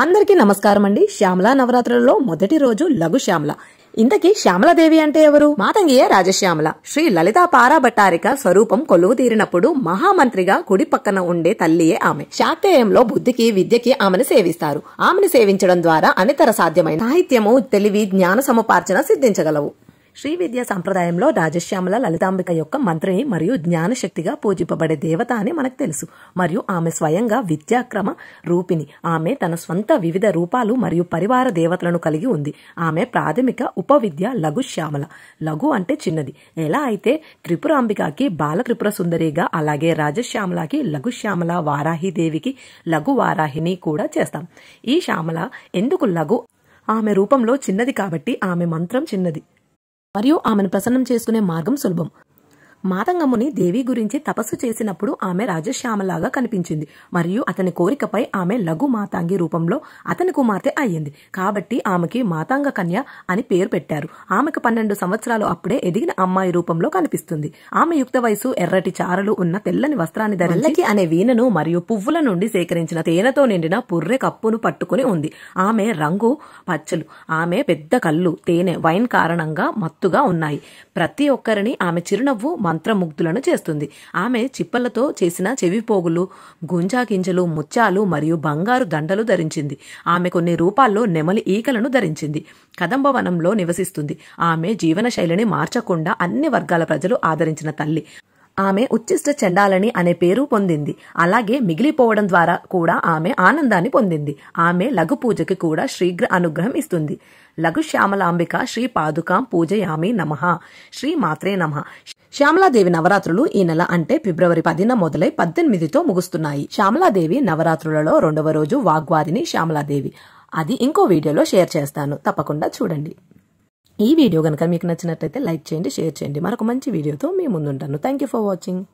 అందరికీ నమస్కారం అండి. శ్యామల నవరాత్రులలో మొదటి రోజు లఘు శ్యామల. ఇంతకీ శ్యామలాదేవి అంటే ఎవరు? మాతంగియే రాజశ్యామల. శ్రీ లలితా పారాభట్టారిక స్వరూపం కొలువు తీరినప్పుడు మహామంత్రిగా కుడి పక్కన ఉండే తల్లియే ఆమె. శాక్తేయంలో బుద్ధికి విద్యకి ఆమెను సేవిస్తారు. ఆమెను సేవించడం ద్వారా అనితర సాధ్యమైన సాహిత్యము, తెలివి, జ్ఞాన సముపార్జన సిద్ధించగలవు. శ్రీ విద్యా సంప్రదాయంలో రాజశ్యామల లలితాంబిక యొక్క మంత్రిని మరియు జ్ఞానశక్తిగా పూజింపబడే దేవత అని మనకు తెలుసు. మరియు ఆమె స్వయంగా విద్యాక్రమ రూపిణి. ఆమె తన స్వంత వివిధ రూపాలు మరియు పరివార దేవతలను కలిగి ఉంది. ఆమె ప్రాథమిక ఉపవిద్య లఘు శ్యామల. లఘు అంటే చిన్నది. ఎలా అయితే త్రిపురాంబికకి బాలత్రిపుర సుందరిగా, అలాగే రాజశ్యామలకి లఘు శ్యామల, వారాహిదేవికి లఘు వారాహిని కూడా చేస్తాం. ఈ శ్యామల ఎందుకు లఘు? ఆమె రూపంలో చిన్నది కాబట్టి ఆమె మంత్రం చిన్నది మరియు ఆమెను ప్రసన్నం చేసుకునే మార్గం సులభం. మాతంగముని దేవి గురించి తపస్సు చేసినప్పుడు ఆమె రాజశ్యామలాగా కనిపించింది మరియు అతని కోరికపై ఆమె లఘు మాతాంగి రూపంలో అతని కుమార్తె అయ్యింది. కాబట్టి ఆమెకి మాతాంగ కన్య అని పేరు పెట్టారు. ఆమెకు 12 సంవత్సరాలు అప్పుడే ఎదిగిన అమ్మాయి రూపంలో కనిపిస్తుంది. ఆమె యుక్త వయసు, ఎర్రటి చారలు ఉన్న తెల్లని వస్త్రాన్ని ధరించి అనే వీణను మరియు పువ్వుల నుండి సేకరించిన తేనెతో నిండిన పుర్రె కప్పును పట్టుకుని ఉంది. ఆమె రంగు పచ్చలు. ఆమె పెద్ద కళ్ళు తేనె, వైన్ కారణంగా మత్తుగా ఉన్నాయి. ప్రతి ఒక్కరిని ఆమె చిరునవ్వు మంత్రముగ్ధులను చేస్తుంది. ఆమె చిప్పలతో చేసిన చెవిపోగులు, గుంజా గింజలు, ముత్యాలు మరియు బంగారు దండలు ధరించింది. ఆమె కొన్ని రూపాల్లో నెమలి ఈకలను ధరించింది. కదంబవనంలో నివసిస్తుంది. ఆమె జీవన శైలిని మార్చకుండా అన్ని వర్గాల ప్రజలు ఆదరించిన తల్లి. ఆమె ఉచ్చిష్ట చండాలని అనే పేరు పొందింది. అలాగే మిగిలిపోవడం ద్వారా కూడా ఆమె ఆనందాన్ని పొందింది. ఆమె లఘు పూజకి కూడా శీఘ్ర అనుగ్రహం ఇస్తుంది. లఘు శ్యామలాంబిక శ్రీ పాదుకాం పూజయామి నమః. శ్రీ మాత్రే నమః. శ్యామలాదేవి నవరాత్రులు ఈ నెల అంటే ఫిబ్రవరి 10న మొదలై 18తో ముగుస్తున్నాయి. శ్యామలాదేవి నవరాత్రులలో 2వ రోజు వాగ్వాదిని శ్యామలాదేవి. అది ఇంకో వీడియోలో షేర్ చేస్తాను, తప్పకుండా చూడండి. ఈ వీడియో కనుక మీకు నచ్చినట్లయితే లైక్ చేయండి, షేర్ చేయండి. మరొక మంచి వీడియోతో మీ ముందుంటాను. Thank you for watching.